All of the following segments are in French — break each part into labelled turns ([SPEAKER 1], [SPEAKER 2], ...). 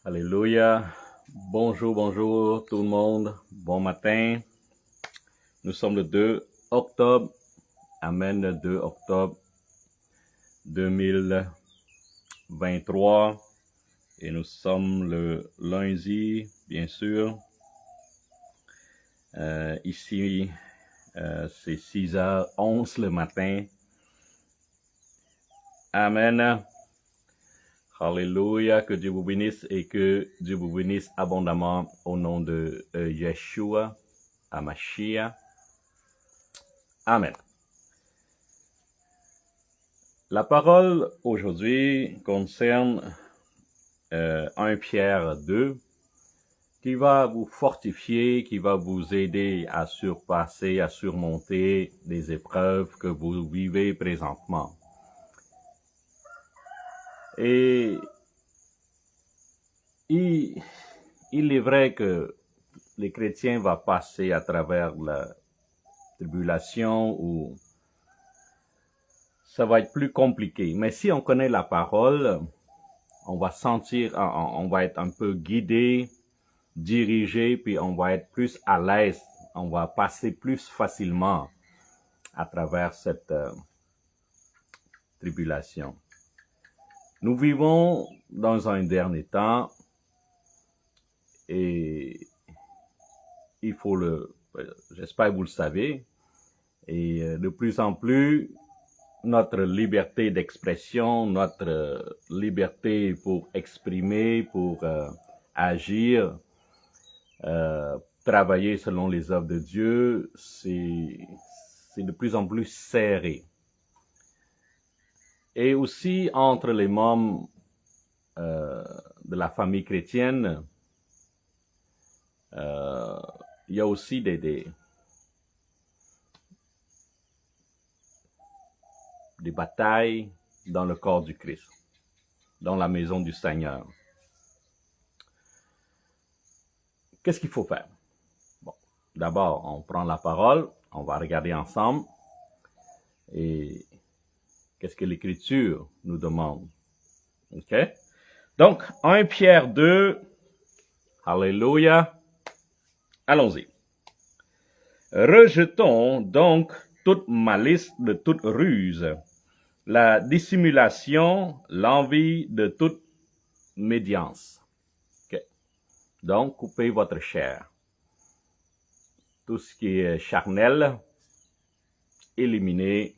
[SPEAKER 1] Alléluia. Bonjour, bonjour tout le monde. Bon matin. Nous sommes le 2 octobre. Amen, le 2 octobre 2023. Et nous sommes le lundi, bien sûr. Ici, c'est 6h11 le matin. Amen. Alléluia, que Dieu vous bénisse et que Dieu vous bénisse abondamment au nom de Yeshua, Hamashiach. Amen. La parole aujourd'hui concerne 1 Pierre 2, qui va vous fortifier, qui va vous aider à surpasser, à surmonter les épreuves que vous vivez présentement. Et il est vrai que les chrétiens vont passer à travers la tribulation ou ça va être plus compliqué. Mais si on connaît la parole, on va sentir, on va être un peu guidé, dirigé, puis on va être plus à l'aise. On va passer plus facilement à travers cette tribulation. Nous vivons dans un dernier temps et il faut j'espère que vous le savez, et de plus en plus, notre liberté d'expression, notre liberté pour exprimer, pour agir, travailler selon les œuvres de Dieu, c'est de plus en plus serré. Et aussi entre les membres de la famille chrétienne, il y a aussi des batailles dans le corps du Christ, dans la maison du Seigneur. Qu'est-ce qu'il faut faire? Bon, d'abord, on prend la parole, on va regarder ensemble et qu'est-ce que l'Écriture nous demande. OK? Donc, 1 Pierre 2, Alléluia. Allons-y. Rejetons donc toute malice de toute ruse, la dissimulation, l'envie de toute médiance. Okay. Donc, coupez votre chair. Tout ce qui est charnel, éliminez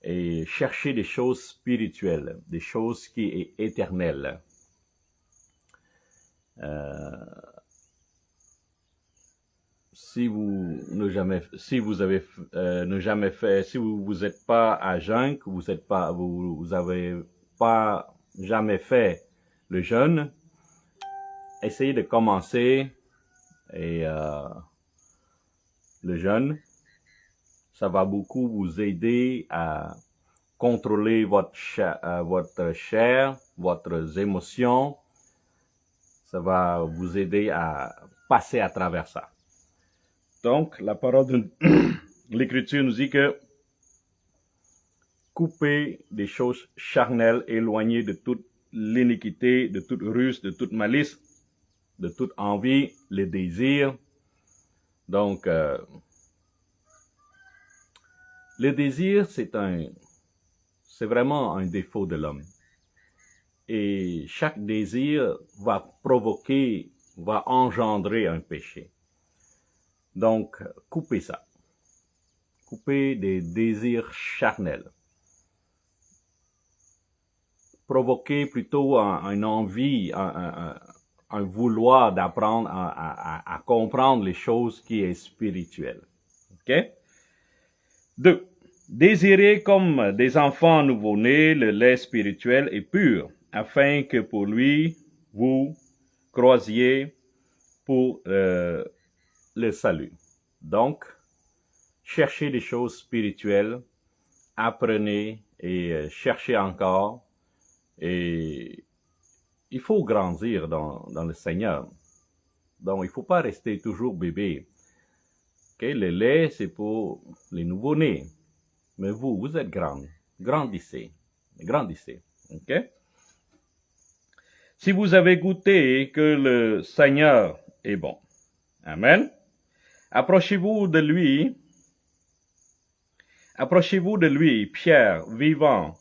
[SPEAKER 1] et cherchez des choses spirituelles, des choses qui sont éternelles. Si vous n'êtes pas à jeûne, vous avez pas jamais fait le jeûne, essayez de commencer et le jeûne, ça va beaucoup vous aider à contrôler votre chair, votre émotion. Ça va vous aider à passer à travers ça. Donc, la parole de l'Écriture nous dit que coupez des choses charnelles, éloignez de toute l'iniquité, de toute ruse, de toute malice, de toute envie, les désirs. Donc, le désir, c'est vraiment un défaut de l'homme. Et chaque désir va engendrer un péché. Donc, coupez ça. Coupez des désirs charnels. Provoquez plutôt une envie, un vouloir d'apprendre à comprendre les choses qui est spirituelles. OK? 2. Désirez comme des enfants nouveau-nés le lait spirituel et pur, afin que pour lui, vous croisiez pour le salut. Donc, cherchez des choses spirituelles, apprenez et cherchez encore. Et il faut grandir dans le Seigneur. Donc, il ne faut pas rester toujours bébé. Okay? Le lait, c'est pour les nouveau-nés. Mais vous êtes grands. Grandissez. Okay? Si vous avez goûté que le Seigneur est bon, amen, approchez-vous de lui, pierre vivant,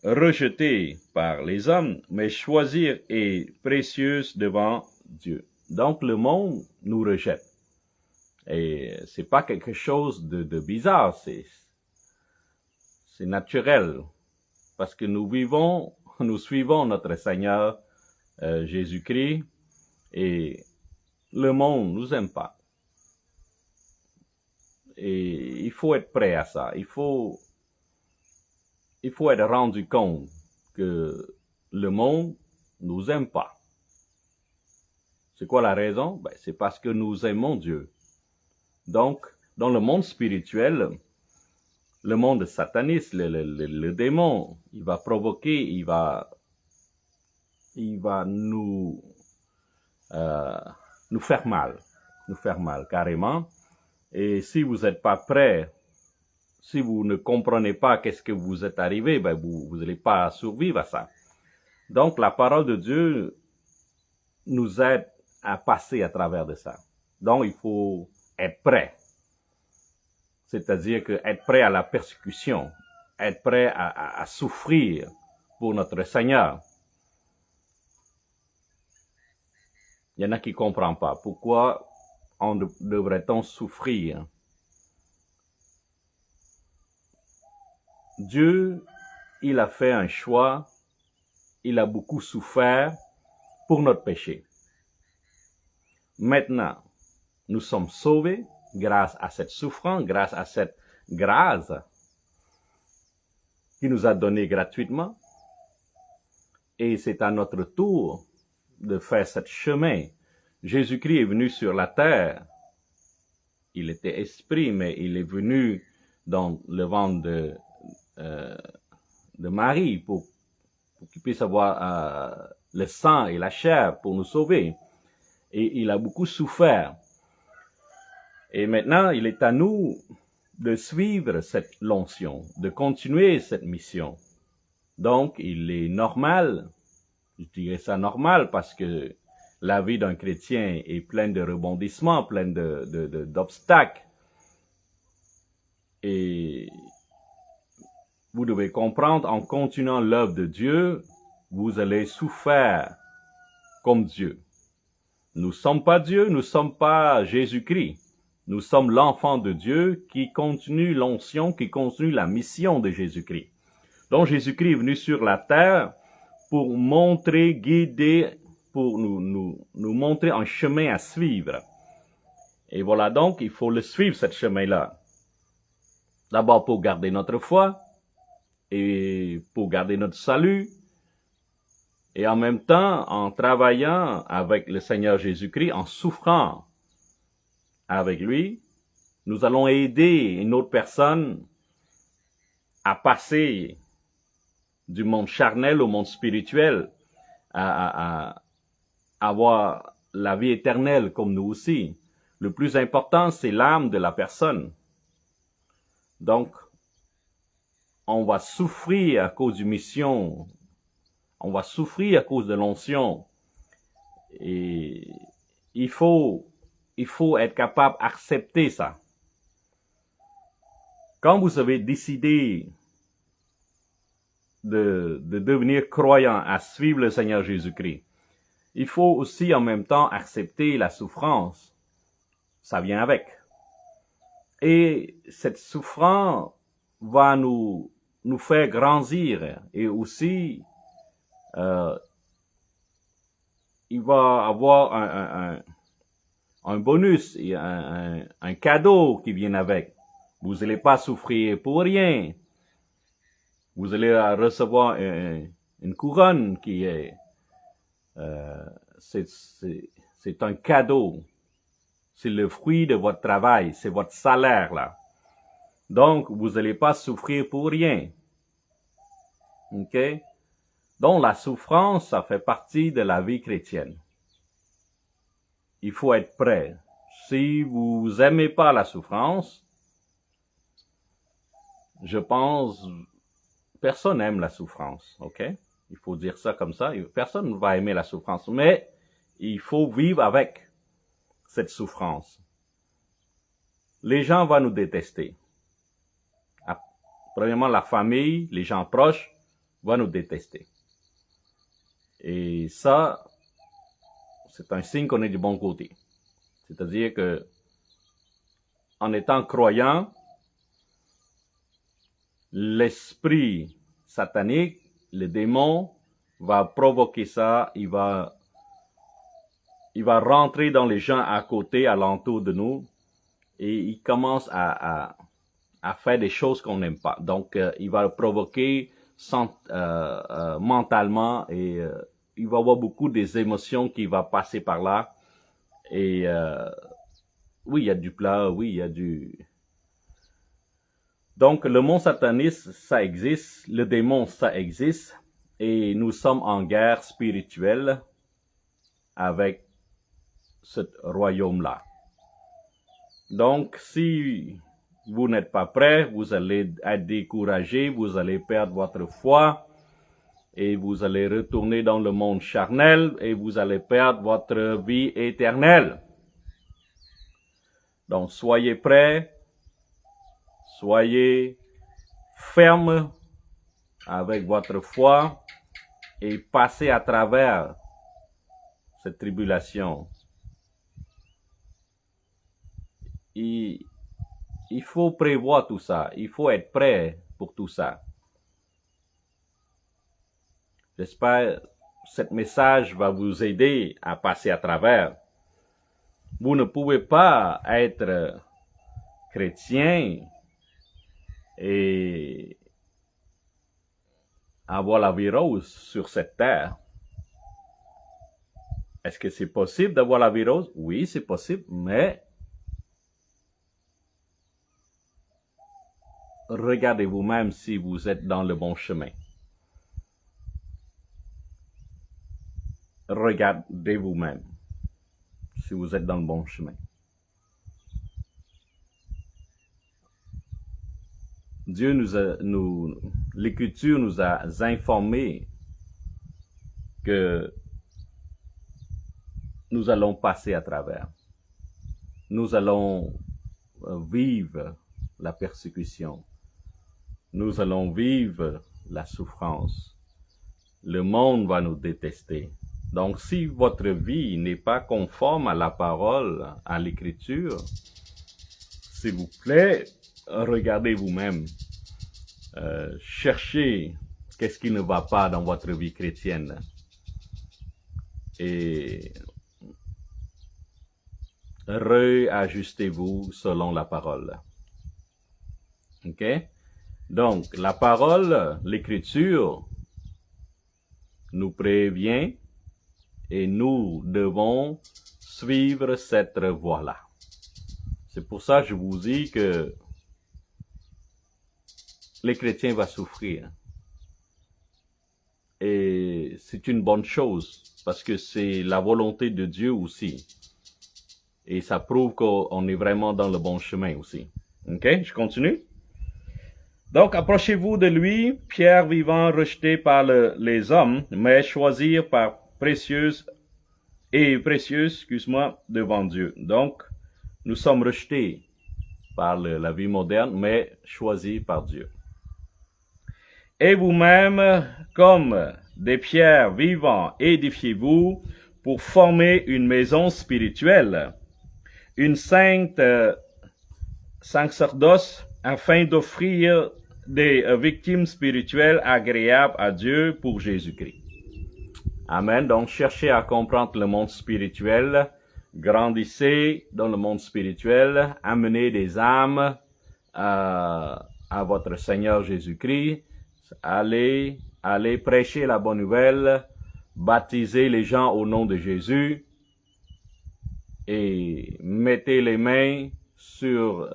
[SPEAKER 1] rejeté par les hommes, mais choisir et précieuse devant Dieu. Donc le monde nous rejette. Et c'est pas quelque chose de bizarre, c'est naturel. Parce que nous suivons notre Seigneur Jésus-Christ, et le monde nous aime pas. Et il faut être prêt à ça. Il faut être rendu compte que le monde nous aime pas. C'est quoi la raison? C'est parce que nous aimons Dieu. Donc, dans le monde spirituel, le monde sataniste, le démon, il va provoquer, il va nous faire mal carrément. Et si vous n'êtes pas prêt, si vous ne comprenez pas qu'est-ce que vous êtes arrivé, vous n'allez pas survivre à ça. Donc, la parole de Dieu nous aide à passer à travers de ça. Donc, il faut être prêt. C'est-à-dire que être prêt à la persécution, être prêt à souffrir pour notre Seigneur. Il y en a qui ne comprennent pas. Pourquoi devrait-on souffrir? Dieu, il a fait un choix, il a beaucoup souffert pour notre péché. Maintenant, nous sommes sauvés grâce à cette souffrance, grâce à cette grâce qu'il nous a donnée gratuitement. Et c'est à notre tour de faire ce chemin. Jésus-Christ est venu sur la terre. Il était esprit, mais il est venu dans le ventre de Marie pour qu'il puisse avoir le sang et la chair pour nous sauver. Et il a beaucoup souffert. Et maintenant, il est à nous de suivre cette l'onction, de continuer cette mission. Donc, il est normal, je dirais ça normal, parce que la vie d'un chrétien est pleine de rebondissements, pleine d'obstacles. Et vous devez comprendre, en continuant l'œuvre de Dieu, vous allez souffrir comme Dieu. Nous ne sommes pas Dieu, nous ne sommes pas Jésus-Christ. Nous sommes l'enfant de Dieu qui continue l'onction, qui continue la mission de Jésus-Christ. Donc Jésus-Christ est venu sur la terre pour montrer, guider, pour nous montrer un chemin à suivre. Et voilà, donc il faut le suivre, ce chemin-là. D'abord pour garder notre foi, et pour garder notre salut, et en même temps en travaillant avec le Seigneur Jésus-Christ, en souffrant avec lui, nous allons aider une autre personne à passer du monde charnel au monde spirituel, à avoir la vie éternelle comme nous aussi. Le plus important, c'est l'âme de la personne. Donc, on va souffrir à cause du mission, on va souffrir à cause de l'onction. Et il faut être capable d'accepter ça. Quand vous avez décidé de devenir croyant, à suivre le Seigneur Jésus-Christ, il faut aussi en même temps accepter la souffrance. Ça vient avec. Et cette souffrance va nous faire grandir, et aussi il va avoir un bonus, un cadeau qui vient avec. Vous n'allez pas souffrir pour rien. Vous allez recevoir une couronne qui est c'est un cadeau. C'est le fruit de votre travail, c'est votre salaire là. Donc, vous n'allez pas souffrir pour rien. OK? Donc, la souffrance, ça fait partie de la vie chrétienne. Il faut être prêt. Si vous aimez pas la souffrance, je pense, personne n'aime la souffrance, OK? Il faut dire ça comme ça. Personne ne va aimer la souffrance, mais il faut vivre avec cette souffrance. Les gens vont nous détester. Premièrement, la famille, les gens proches vont nous détester. Et ça, c'est un signe qu'on est du bon côté. C'est-à-dire que, en étant croyant, l'esprit satanique, le démon, va provoquer ça, il va rentrer dans les gens à côté, alentour de nous, et il commence à faire des choses qu'on n'aime pas. Donc, il va provoquer mentalement, et il va y avoir beaucoup des émotions qui vont passer par là. Et oui, il y a du plat, oui, il y a du... Donc, le monde sataniste, ça existe, le démon, ça existe, et nous sommes en guerre spirituelle avec ce royaume-là. Donc, si vous n'êtes pas prêt, vous allez être découragé, vous allez perdre votre foi, et vous allez retourner dans le monde charnel, et vous allez perdre votre vie éternelle. Donc, soyez prêts, soyez ferme avec votre foi et passez à travers cette tribulation. Il faut prévoir tout ça, il faut être prêt pour tout ça. J'espère que ce message va vous aider à passer à travers. Vous ne pouvez pas être chrétien et avoir la vie rose sur cette terre. Est-ce que c'est possible d'avoir la vie rose? Oui, c'est possible, mais regardez vous-même si vous êtes dans le bon chemin. Regardez vous-même si vous êtes dans le bon chemin. Dieu l'Écriture nous a informés que nous allons passer à travers. Nous allons vivre la persécution. Nous allons vivre la souffrance. Le monde va nous détester. Donc, si votre vie n'est pas conforme à la parole, à l'Écriture, s'il vous plaît, regardez vous-même. Cherchez qu'est-ce qui ne va pas dans votre vie chrétienne. Et réajustez-vous selon la parole. OK? Donc, la parole, l'Écriture, nous prévient et nous devons suivre cette voie-là. C'est pour ça que je vous dis que les chrétiens vont souffrir. Et c'est une bonne chose, parce que c'est la volonté de Dieu aussi. Et ça prouve qu'on est vraiment dans le bon chemin aussi. OK? Je continue. Donc, approchez-vous de lui, pierre vivante rejetée par les hommes, mais choisie par précieuse devant Dieu. Donc, nous sommes rejetés par la vie moderne, mais choisis par Dieu. Et vous-même, comme des pierres vivantes, édifiez-vous pour former une maison spirituelle, une sainte sacerdoce, afin d'offrir des victimes spirituelles agréables à Dieu pour Jésus-Christ. Amen. Donc, cherchez à comprendre le monde spirituel, grandissez dans le monde spirituel, amenez des âmes à votre Seigneur Jésus-Christ, allez prêcher la bonne nouvelle, baptisez les gens au nom de Jésus et mettez les mains sur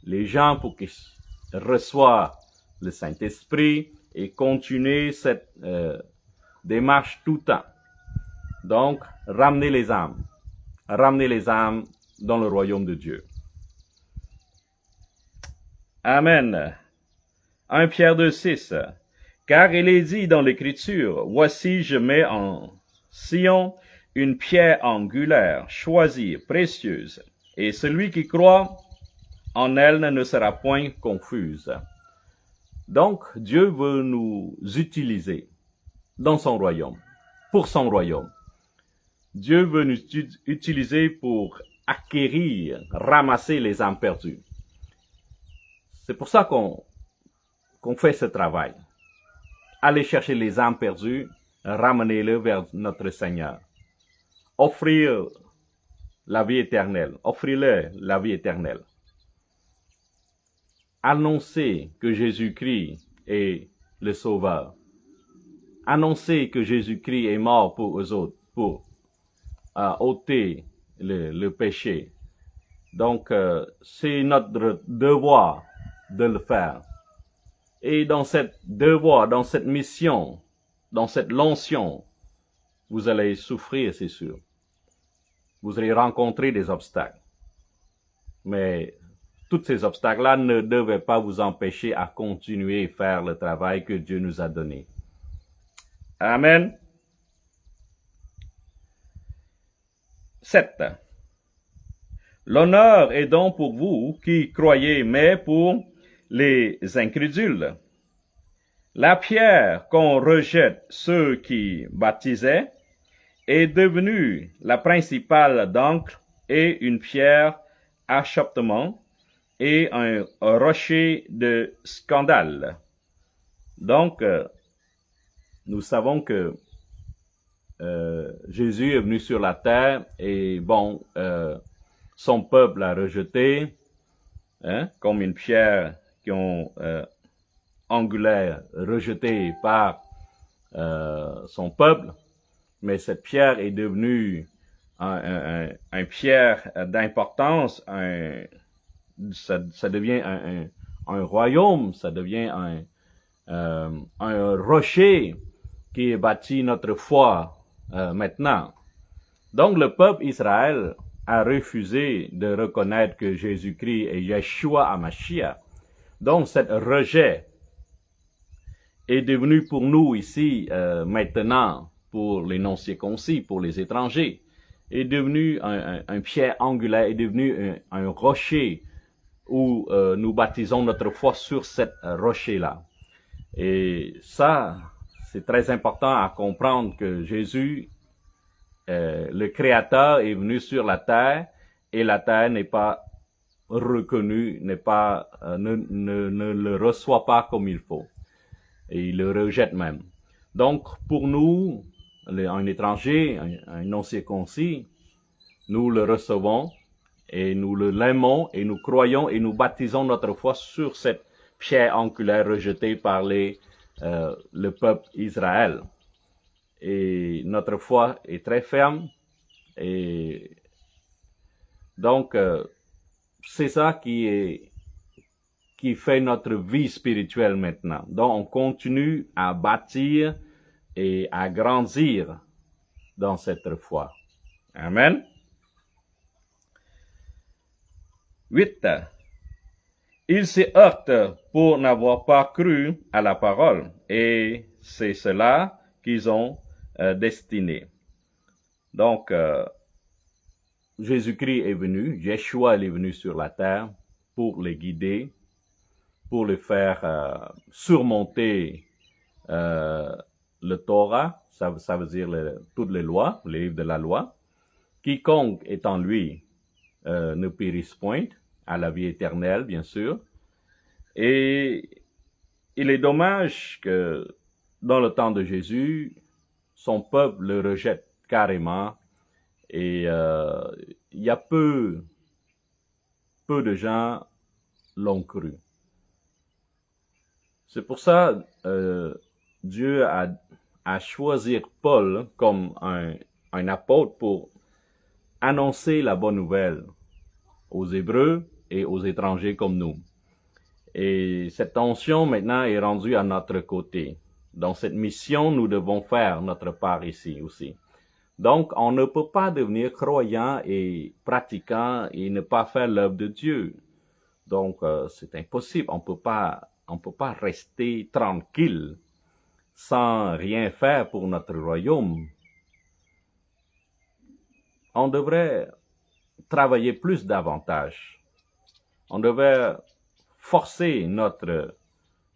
[SPEAKER 1] les gens pour qu'ils reçoivent le Saint-Esprit et continuez cette démarche tout le temps. Donc, ramenez les âmes dans le royaume de Dieu. Amen. 1 Pierre 2,6. Car il est dit dans l'Écriture, « Voici, je mets en Sion une pierre angulaire, choisie, précieuse, et celui qui croit en elle ne sera point confuse. » Donc, Dieu veut nous utiliser dans son royaume, pour son royaume. Dieu veut nous utiliser pour acquérir, ramasser les âmes perdues. C'est pour ça qu'on fait ce travail. Aller chercher les âmes perdues, ramenez-les vers notre Seigneur. Offrir la vie éternelle, offrez-leur la vie éternelle. Annoncez que Jésus-Christ est le Sauveur. Annoncez que Jésus-Christ est mort pour eux autres, pour ôter le péché. Donc, c'est notre devoir de le faire. Et dans cette devoir, dans cette mission, dans cette l'onction, vous allez souffrir, c'est sûr. Vous allez rencontrer des obstacles. Mais tous ces obstacles-là ne devaient pas vous empêcher à continuer à faire le travail que Dieu nous a donné. Amen. 7. L'honneur est donc pour vous qui croyez, mais pour les incrédules. La pierre qu'on rejette ceux qui baptisaient est devenue la principale d'encre et une pierre achoppement et un rocher de scandale. Donc, nous savons que Jésus est venu sur la terre et son peuple l'a rejeté, comme une pierre angulaire rejetée par son peuple, mais cette pierre est devenue une pierre d'importance, ça devient un royaume, ça devient un rocher qui est bâti notre foi maintenant. Donc le peuple Israël a refusé de reconnaître que Jésus-Christ est Yeshua HaMashiach. Donc cet rejet est devenu pour nous ici maintenant, pour les non-circoncis, pour les étrangers, est devenu un pierre angulaire, est devenu un rocher où nous baptisons notre foi sur cette rocher-là. Et ça, c'est très important à comprendre que Jésus, le Créateur, est venu sur la terre et la terre n'est pas reconnue, ne le reçoit pas comme il faut. Et il le rejette même. Donc, pour nous, un étranger, un non-circoncis, nous le recevons et nous l'aimons et nous croyons et nous baptisons notre foi sur cette pierre angulaire rejetée par le peuple Israël. Et notre foi est très ferme. Et donc, c'est ça qui fait notre vie spirituelle maintenant. Donc, on continue à bâtir et à grandir dans cette foi. Amen. 8. Ils se heurtent pour n'avoir pas cru à la parole, et c'est cela qu'ils ont destiné. Donc, Jésus-Christ est venu, Yeshua est venu sur la terre pour les guider, pour les faire surmonter le Torah, ça veut dire toutes les lois, les livres de la loi. Quiconque est en lui ne périsse point, à la vie éternelle, bien sûr. Et il est dommage que dans le temps de Jésus, son peuple le rejette carrément et il y a peu de gens l'ont cru. C'est pour ça Dieu a choisi Paul comme un apôtre pour annoncer la bonne nouvelle aux Hébreux et aux étrangers comme nous. Et cette tension maintenant est rendue à notre côté. Dans cette mission, nous devons faire notre part ici aussi. Donc, on ne peut pas devenir croyant et pratiquant et ne pas faire l'œuvre de Dieu. Donc, c'est impossible. On peut pas rester tranquille sans rien faire pour notre royaume, on devrait travailler plus davantage. On devrait forcer notre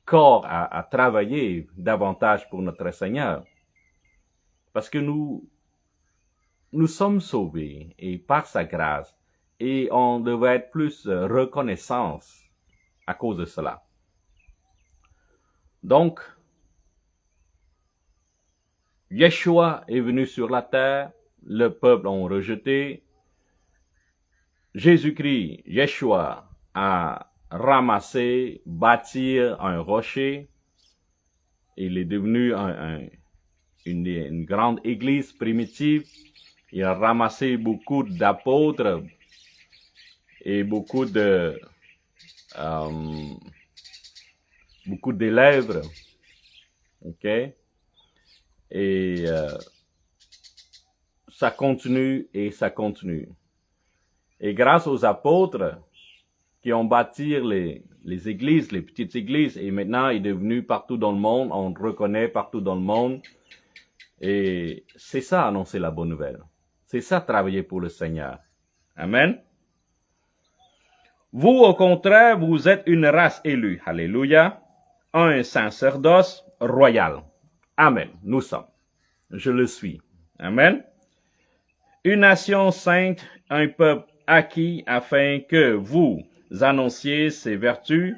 [SPEAKER 1] corps à travailler davantage pour notre Seigneur. Parce que nous sommes sauvés et par sa grâce, et on devrait être plus reconnaissant à cause de cela. Donc, Yeshua est venu sur la terre, le peuple ont rejeté. Jésus-Christ, Yeshua, a ramassé, bâti un rocher. Il est devenu une grande église primitive. Il a ramassé beaucoup d'apôtres et beaucoup d'élèves. OK? Et ça continue et ça continue. Et grâce aux apôtres qui ont bâti les églises, les petites églises, et maintenant il est devenu partout dans le monde, on le reconnaît partout dans le monde. Et c'est ça annoncer la bonne nouvelle. C'est ça travailler pour le Seigneur. Amen. Vous, au contraire, vous êtes une race élue. Alléluia. Un sacerdoce royal. Amen. Nous sommes. Je le suis. Amen. Une nation sainte, un peuple acquis, afin que vous annonciez ces vertus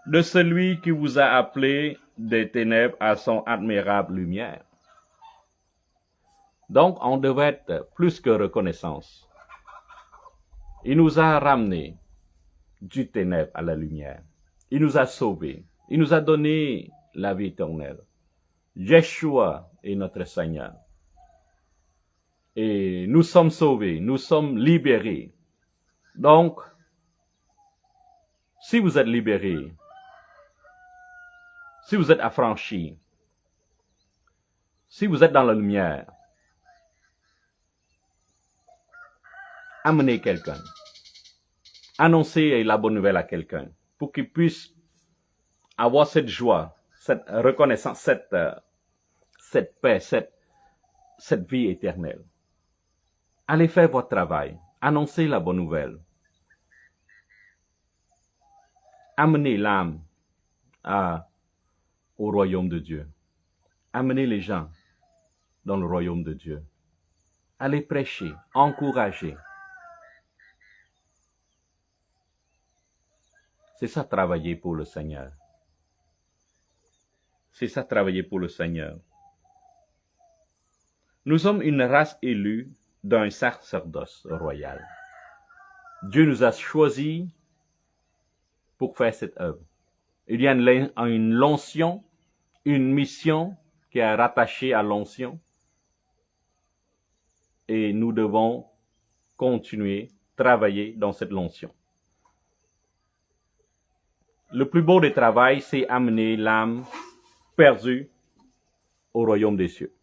[SPEAKER 1] de celui qui vous a appelé des ténèbres à son admirable lumière. Donc, on devrait être plus que reconnaissance. Il nous a ramenés du ténèbre à la lumière. Il nous a sauvés. Il nous a donné la vie éternelle. Yeshua est notre Seigneur. Et nous sommes sauvés, nous sommes libérés. Donc, si vous êtes libérés, si vous êtes affranchis, si vous êtes dans la lumière, amenez quelqu'un. Annoncez la bonne nouvelle à quelqu'un pour qu'il puisse avoir cette joie, cette reconnaissance, cette paix, cette vie éternelle. Allez faire votre travail. Annoncez la bonne nouvelle. Amenez l'âme au royaume de Dieu. Amenez les gens dans le royaume de Dieu. Allez prêcher, encourager. C'est ça travailler pour le Seigneur. C'est ça travailler pour le Seigneur. Nous sommes une race élue d'un sacerdoce royal. Dieu nous a choisis pour faire cette œuvre. Il y a une l'onction, une mission qui est rattachée à l'onction. Et nous devons continuer à travailler dans cette onction. Le plus beau des travail, c'est amener l'âme perdue au royaume des cieux.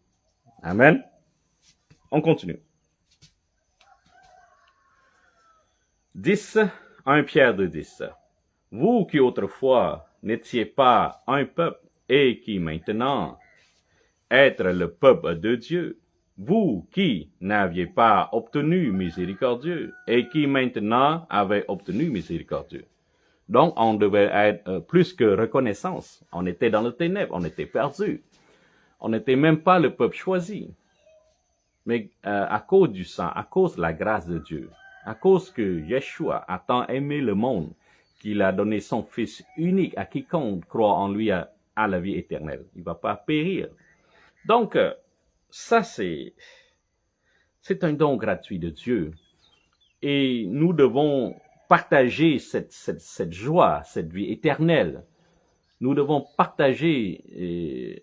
[SPEAKER 1] Amen. On continue. 10, 1 Pierre 2:10. Vous qui autrefois n'étiez pas un peuple et qui maintenant êtes le peuple de Dieu, vous qui n'aviez pas obtenu miséricordieux et qui maintenant avez obtenu miséricordieux. Donc, on devait être plus que reconnaissance. On était dans le ténèbre, on était perdu. On n'était même pas le peuple choisi. Mais à cause du sang, à cause de la grâce de Dieu, à cause que Yeshua a tant aimé le monde, qu'il a donné son Fils unique à quiconque croit en lui à la vie éternelle. Il ne va pas périr. Donc, ça c'est un don gratuit de Dieu. Et nous devons partager cette joie, cette vie éternelle. Nous devons partager.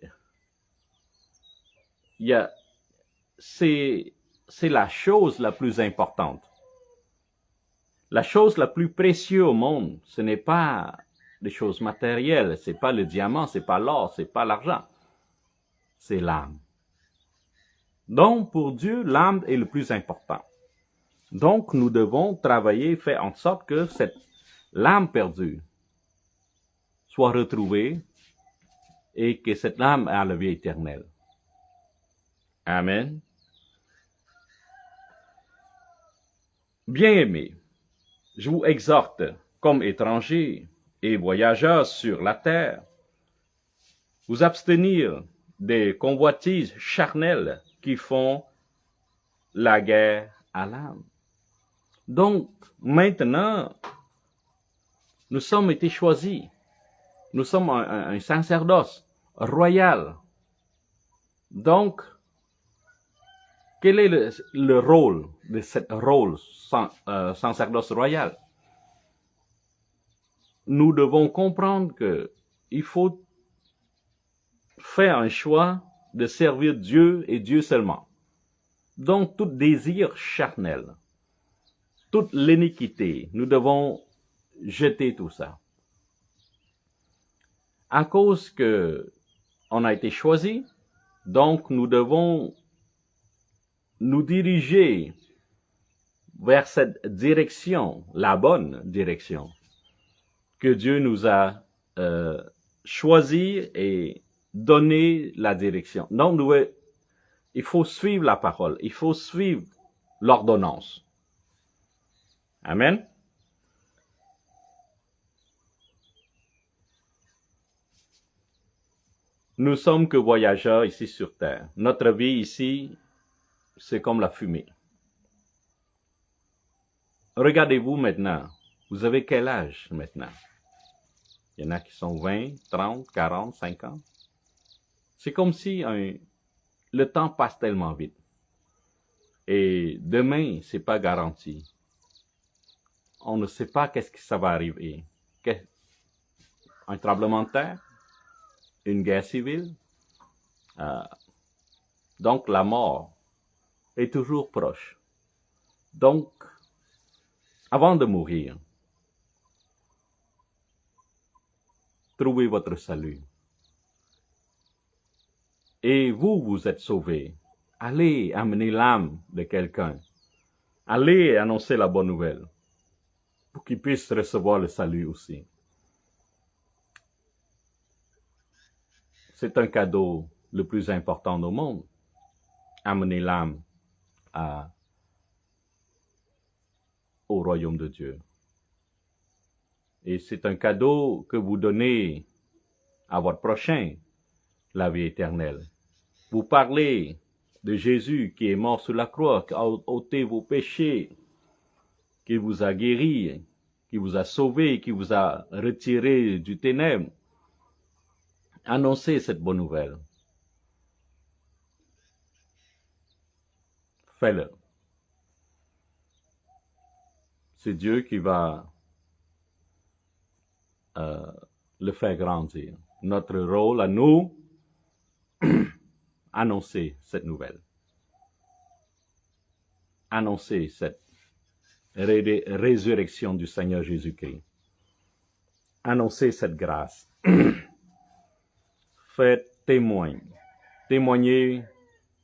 [SPEAKER 1] C'est la chose la plus importante. La chose la plus précieuse au monde, ce n'est pas des choses matérielles, c'est pas le diamant, c'est pas l'or, c'est pas l'argent. C'est l'âme. Donc, pour Dieu, l'âme est le plus important. Donc, nous devons travailler, faire en sorte que cette l'âme perdue soit retrouvée et que cette âme a la vie éternelle. Amen. Bien-aimés, je vous exhorte, comme étrangers et voyageurs sur la terre, vous abstenir des convoitises charnelles qui font la guerre à l'âme. Donc, maintenant, nous sommes été choisis. Nous sommes un sacerdoce royal. Donc, quel est le rôle de ce rôle sacerdoce royal? Nous devons comprendre que il faut faire un choix de servir Dieu et Dieu seulement. Donc, tout désir charnel, toute l'iniquité, nous devons jeter tout ça. À cause que on a été choisi, donc nous devons nous diriger vers cette direction, la bonne direction, que Dieu nous a choisi et donné la direction. Donc, il faut suivre la parole, il faut suivre l'ordonnance. Amen. Nous sommes que voyageurs ici sur terre. Notre vie ici, c'est comme la fumée. Regardez-vous maintenant. Vous avez quel âge maintenant? Il y en a qui sont 20, 30, 40, 50. C'est comme si le temps passe tellement vite. Et demain, c'est pas garanti. On ne sait pas qu'est-ce que ça va arriver. Un tremblement de terre? Une guerre civile? Donc, la mort est toujours proche. Donc, avant de mourir, trouvez votre salut. Et vous, vous êtes sauvés. Allez amener l'âme de quelqu'un. Allez annoncer la bonne nouvelle pour qu'il puisse recevoir le salut aussi. C'est un cadeau le plus important au monde. Amener l'âme au royaume de Dieu. Et c'est un cadeau que vous donnez à votre prochain, la vie éternelle. Vous parlez de Jésus qui est mort sur la croix, qui a ôté vos péchés, qui vous a guéri, qui vous a sauvé, qui vous a retiré du ténèbre. Annoncez cette bonne nouvelle. Fais-le. C'est Dieu qui va le faire grandir. Notre rôle à nous, annoncer cette nouvelle. Annoncer cette résurrection du Seigneur Jésus-Christ. Annoncer cette grâce. Faites témoigner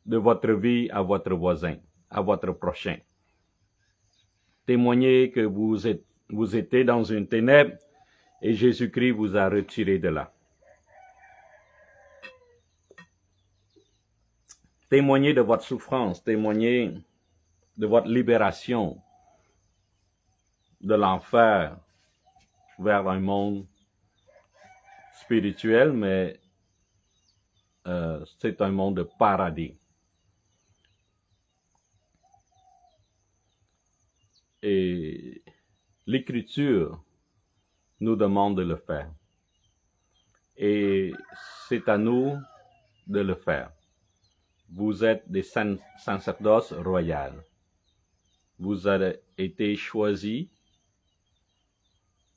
[SPEAKER 1] de votre vie à votre voisin, à votre prochain. Témoignez que vous étiez dans une ténèbre et Jésus-Christ vous a retiré de là. Témoignez de votre souffrance, témoignez de votre libération de l'enfer vers un monde spirituel, mais c'est un monde de paradis. Et l'Écriture nous demande de le faire. Et c'est à nous de le faire. Vous êtes des sacerdoces royales. Vous avez été choisis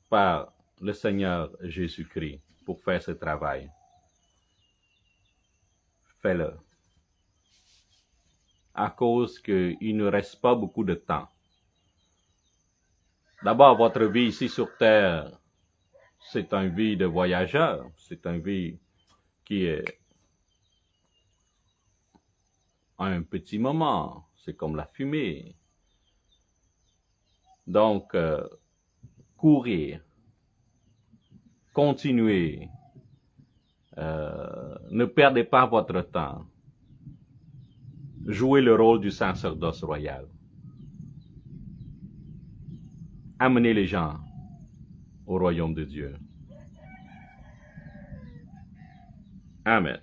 [SPEAKER 1] par le Seigneur Jésus-Christ pour faire ce travail. Fais-le. À cause qu'il ne reste pas beaucoup de temps. D'abord, votre vie ici sur terre, c'est une vie de voyageur. C'est une vie qui est un petit moment. C'est comme la fumée. Donc, courir, continuer, Ne perdez pas votre temps. Jouez le rôle du sacerdoce royal. Amenez les gens au royaume de Dieu. Amen.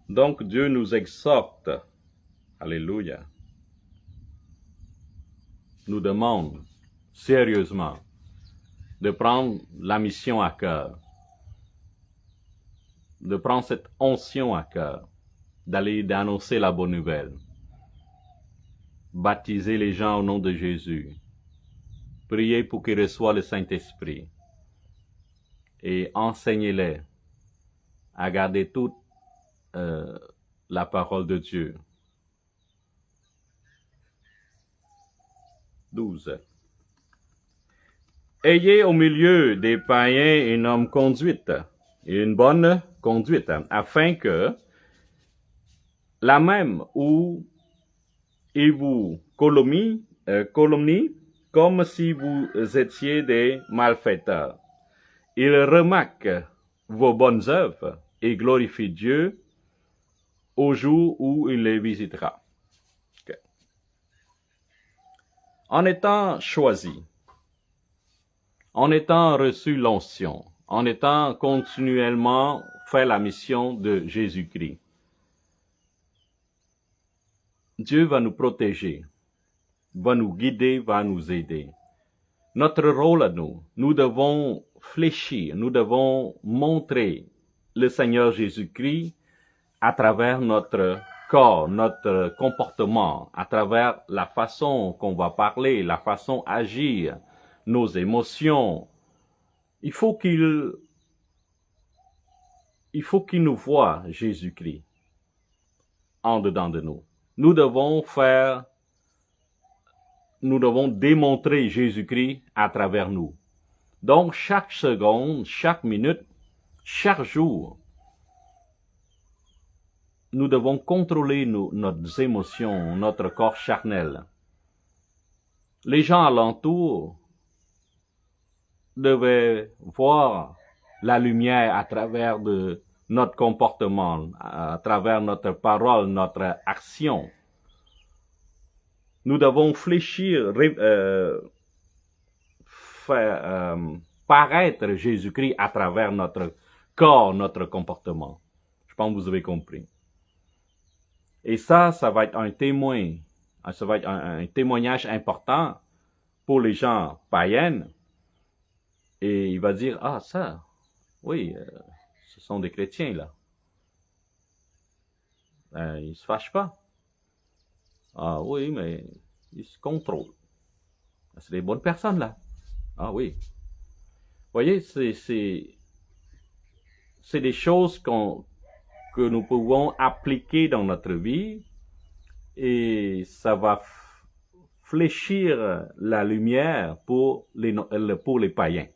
[SPEAKER 1] Donc Dieu nous exhorte, alléluia, nous demande sérieusement de prendre la mission à cœur, de prendre cette onction à cœur, d'aller d'annoncer la bonne nouvelle, baptiser les gens au nom de Jésus, prier pour qu'ils reçoivent le Saint-Esprit et enseignez-les à garder toute la parole de Dieu. 12. Ayez au milieu des païens une bonne conduite, afin que la même où ils vous calomnient comme si vous étiez des malfaiteurs. Ils remarquent vos bonnes œuvres et glorifient Dieu au jour où il les visitera. Okay. En étant choisi, en étant reçu l'onction, en étant continuellement fait la mission de Jésus-Christ, Dieu va nous protéger, va nous guider, va nous aider. Notre rôle à nous, nous devons fléchir, nous devons montrer le Seigneur Jésus-Christ à travers notre corps, notre comportement, à travers la façon qu'on va parler, la façon d'agir, nos émotions. Il faut qu'il nous voie Jésus-Christ en dedans de nous. Nous devons démontrer Jésus-Christ à travers nous. Donc, chaque seconde, chaque minute, chaque jour, nous devons contrôler nos émotions, notre corps charnel. Les gens alentour devaient voir la lumière à travers de notre comportement, à travers notre parole, notre action. Nous devons fléchir, faire paraître Jésus-Christ à travers notre corps, notre comportement. Je pense que vous avez compris. Et ça va être un témoin, ça va être un témoignage important pour les gens païens. Et il va dire, ah ça, oui, ce sont des chrétiens là. Ils se fâchent pas. Ah oui, mais ils se contrôlent. C'est des bonnes personnes là. Ah oui. Vous voyez, c'est des choses que nous pouvons appliquer dans notre vie et ça va fléchir la lumière pour les païens.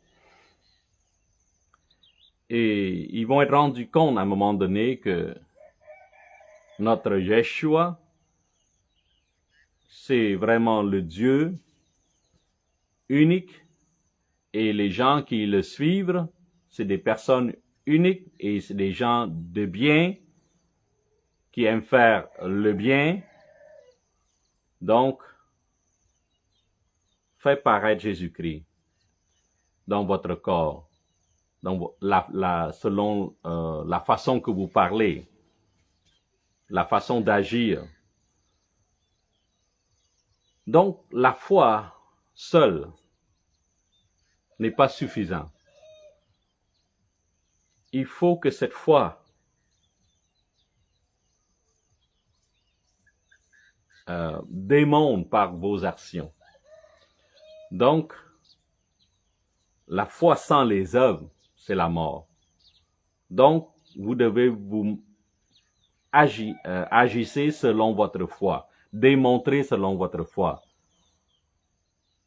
[SPEAKER 1] Et ils vont être rendus compte à un moment donné que notre Yeshua, c'est vraiment le Dieu unique et les gens qui le suivent, c'est des personnes uniques et c'est des gens de bien qui aiment faire le bien. Donc, faites paraître Jésus-Christ dans votre corps, selon la façon que vous parlez, la façon d'agir. Donc, la foi seule n'est pas suffisante. Il faut que cette foi démontre par vos actions. Donc, la foi sans les œuvres, c'est la mort. Donc, vous devez agissez selon votre foi, démontrer selon votre foi.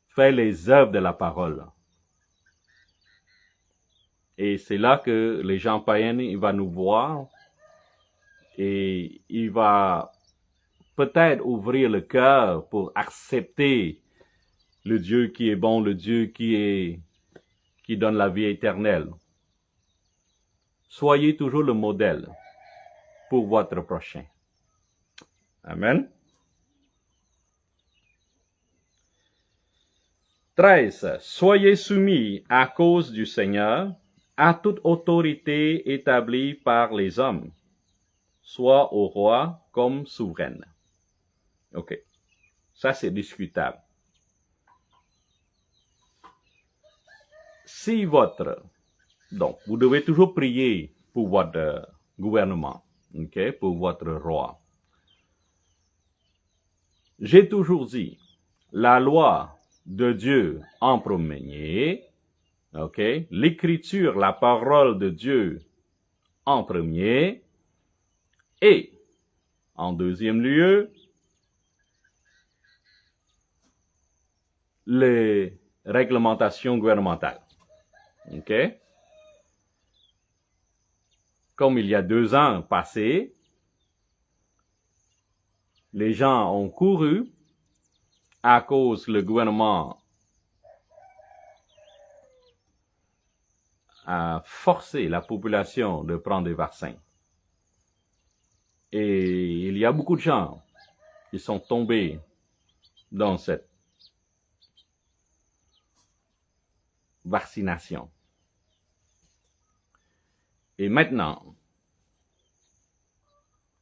[SPEAKER 1] Faites les œuvres de la parole. Et c'est là que les gens païens, ils vont nous voir et il va peut-être ouvrir le cœur pour accepter le Dieu qui est bon, le Dieu qui qui donne la vie éternelle. Soyez toujours le modèle pour votre prochain. Amen. 13. Soyez soumis à cause du Seigneur à toute autorité établie par les hommes, soit au roi comme souveraine. OK. Ça, c'est discutable. Si donc, vous devez toujours prier pour votre gouvernement, OK, pour votre roi. J'ai toujours dit, la loi de Dieu en premier, OK, l'écriture, la parole de Dieu en premier, et en deuxième lieu, les réglementations gouvernementales. OK? Comme il y a 2 ans passés, les gens ont couru à cause le gouvernement a forcé la population de prendre des vaccins. Et il y a beaucoup de gens qui sont tombés dans cette vaccination. Et maintenant,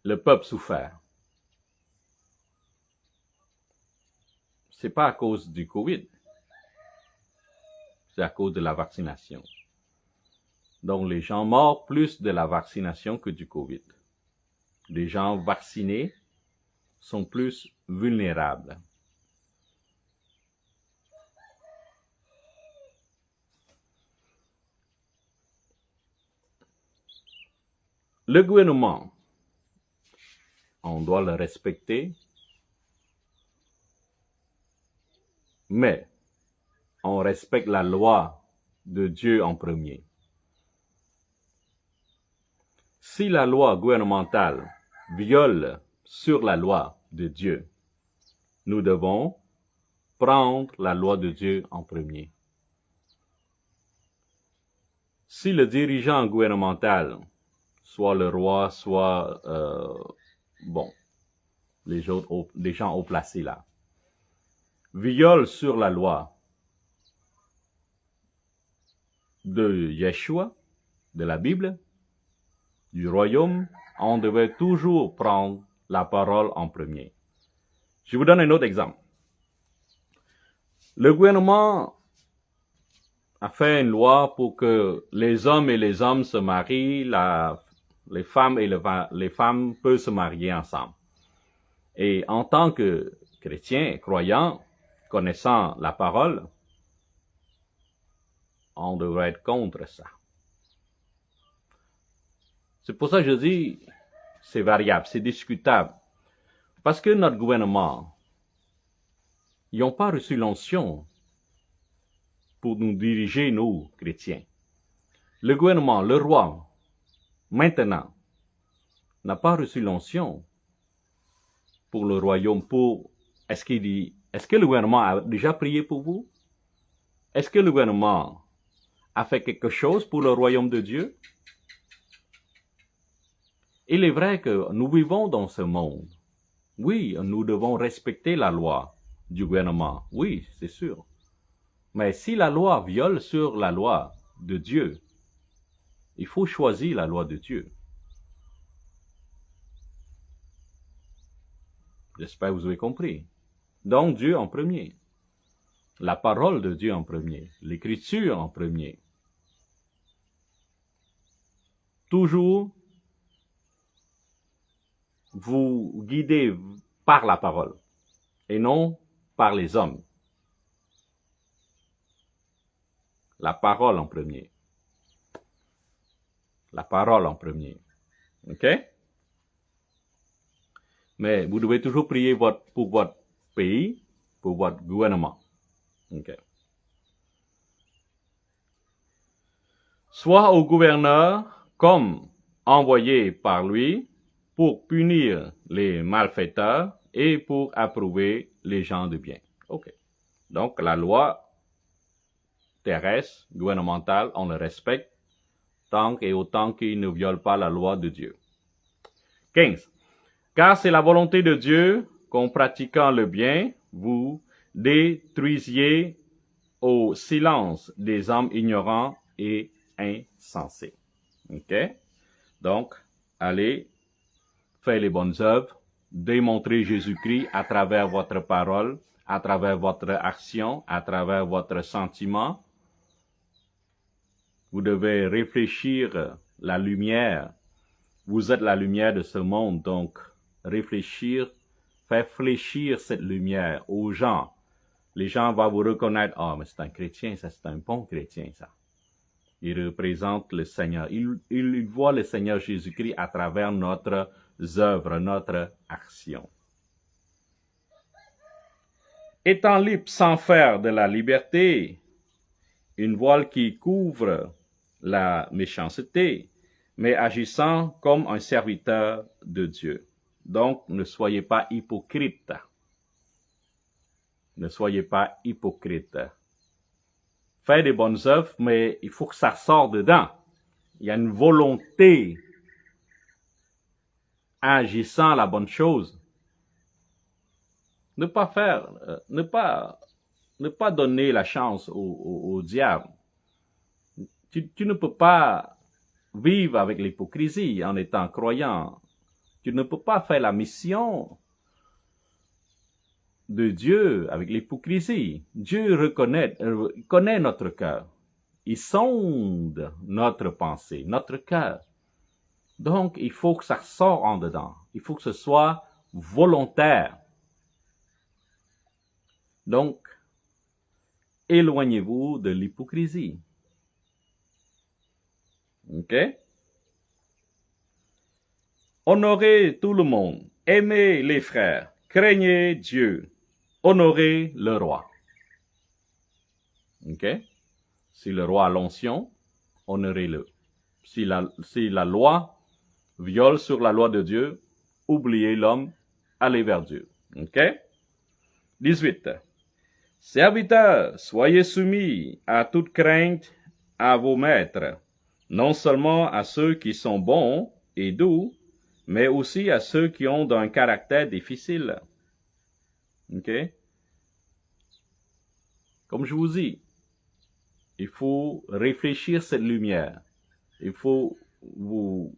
[SPEAKER 1] le peuple souffert. C'est pas à cause du Covid, c'est à cause de la vaccination. Donc les gens morts plus de la vaccination que du Covid. Les gens vaccinés sont plus vulnérables. Le gouvernement, on doit le respecter, mais on respecte la loi de Dieu en premier. Si la loi gouvernementale viole sur la loi de Dieu, nous devons prendre la loi de Dieu en premier. Si le dirigeant gouvernemental, soit le roi, soit les gens haut placés là, viole sur la loi de Yeshua, de la Bible, du royaume, on devait toujours prendre la parole en premier. Je vous donne un autre exemple. Le gouvernement a fait une loi pour que les hommes et les hommes se marient, les femmes et les femmes peuvent se marier ensemble. Et en tant que chrétien, croyant, connaissant la parole, on devrait être contre ça. C'est pour ça que je dis, c'est variable, c'est discutable. Parce que notre gouvernement, ils n'ont pas reçu l'onction pour nous diriger, nous, chrétiens. Le gouvernement, le roi, maintenant, n'a pas reçu l'onction pour le royaume. Est-ce que le gouvernement a déjà prié pour vous? Est-ce que le gouvernement a fait quelque chose pour le royaume de Dieu? Il est vrai que nous vivons dans ce monde. Oui, nous devons respecter la loi du gouvernement. Oui, c'est sûr. Mais si la loi viole sur la loi de Dieu, il faut choisir la loi de Dieu. J'espère que vous avez compris. Donc Dieu en premier. La parole de Dieu en premier. L'écriture en premier. Toujours vous guidez par la parole et non par les hommes. La parole en premier. La parole en premier. OK? Mais vous devez toujours prier pour votre pays, pour votre gouvernement. OK? Soit au gouverneur comme envoyé par lui pour punir les malfaiteurs et pour approuver les gens de bien. OK. Donc la loi terrestre, gouvernemental, on le respecte tant et autant qu'il ne viole pas la loi de Dieu. 15. Car c'est la volonté de Dieu qu'en pratiquant le bien, vous détruisiez au silence des hommes ignorants et insensés. OK? Donc, allez, faites les bonnes œuvres, démontrez Jésus-Christ à travers votre parole, à travers votre action, à travers votre sentiment. Vous devez réfléchir la lumière. Vous êtes la lumière de ce monde, donc réfléchir, faire fléchir cette lumière aux gens. Les gens vont vous reconnaître, ah, mais c'est un chrétien, ça, c'est un bon chrétien, ça. Il représente le Seigneur. Il voit le Seigneur Jésus-Christ à travers notre œuvre, notre action. Étant libre sans faire de la liberté une voile qui couvre la méchanceté, mais agissant comme un serviteur de Dieu. Donc, ne soyez pas hypocrite. Ne soyez pas hypocrite. Faites des bonnes œuvres, mais il faut que ça sorte dedans. Il y a une volonté agissant la bonne chose. Ne pas faire, ne pas donner la chance au diable. Tu ne peux pas vivre avec l'hypocrisie en étant croyant. Tu ne peux pas faire la mission de Dieu avec l'hypocrisie. Dieu connaît notre cœur. Il sonde notre pensée, notre cœur. Donc, il faut que ça sorte en dedans. Il faut que ce soit volontaire. Donc, éloignez-vous de l'hypocrisie. OK? Honorez tout le monde. Aimez les frères. Craignez Dieu. Honorez le roi. OK? Si le roi a l'onction, honorez-le. Si la loi viole sur la loi de Dieu, oubliez l'homme, allez vers Dieu. OK? 18. Serviteurs, soyez soumis à toute crainte à vos maîtres, non seulement à ceux qui sont bons et doux, mais aussi à ceux qui ont un caractère difficile. OK? Comme je vous dis, il faut réfléchir cette lumière. Il faut, vous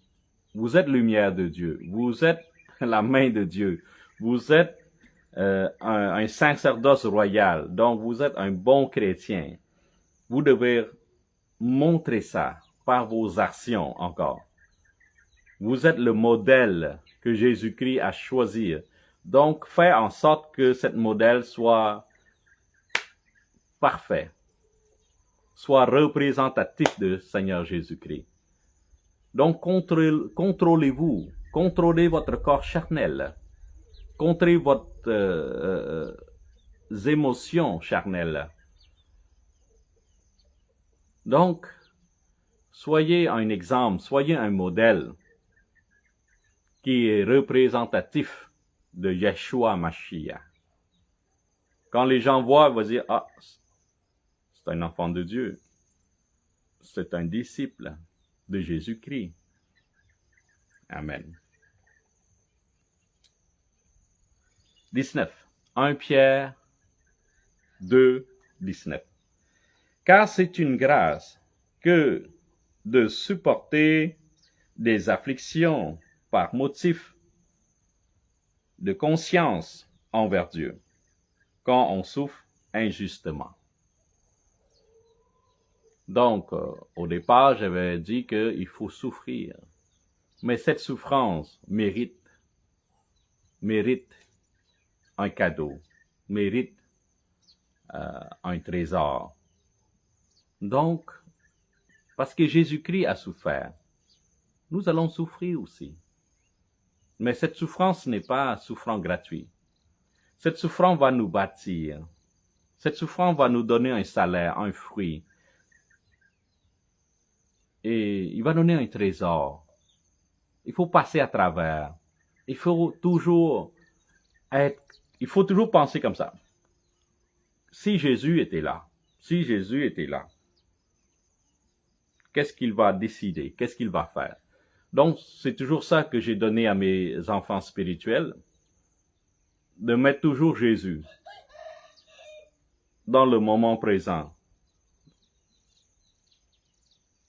[SPEAKER 1] êtes lumière de Dieu. Vous êtes la main de Dieu. Vous êtes un sacerdoce royal. Donc, vous êtes un bon chrétien. Vous devez montrer ça par vos actions encore. Vous êtes le modèle que Jésus-Christ a choisi. Donc, faites en sorte que ce modèle soit parfait, soit représentatif de Seigneur Jésus-Christ. Donc, contrôlez-vous, contrôlez votre corps charnel, contrôlez votre émotions charnelles. Donc, soyez un exemple, soyez un modèle qui est représentatif de Yeshua Mashiach. Quand les gens voient, ils vont dire, ah, c'est un enfant de Dieu. C'est un disciple de Jésus-Christ. Amen. 19. 1 Pierre 2, 19. Car c'est une grâce que de supporter des afflictions par motif de conscience envers Dieu, quand on souffre injustement. Donc, au départ, j'avais dit qu'il faut souffrir. Mais cette souffrance mérite un cadeau, mérite un trésor. Donc, parce que Jésus-Christ a souffert, nous allons souffrir aussi. Mais cette souffrance n'est pas souffrance gratuite. Cette souffrance va nous bâtir. Cette souffrance va nous donner un salaire, un fruit. Et il va donner un trésor. Il faut passer à travers. Il faut toujours penser comme ça. Si Jésus était là, qu'est-ce qu'il va décider, qu'est-ce qu'il va faire. Donc, c'est toujours ça que j'ai donné à mes enfants spirituels, de mettre toujours Jésus dans le moment présent.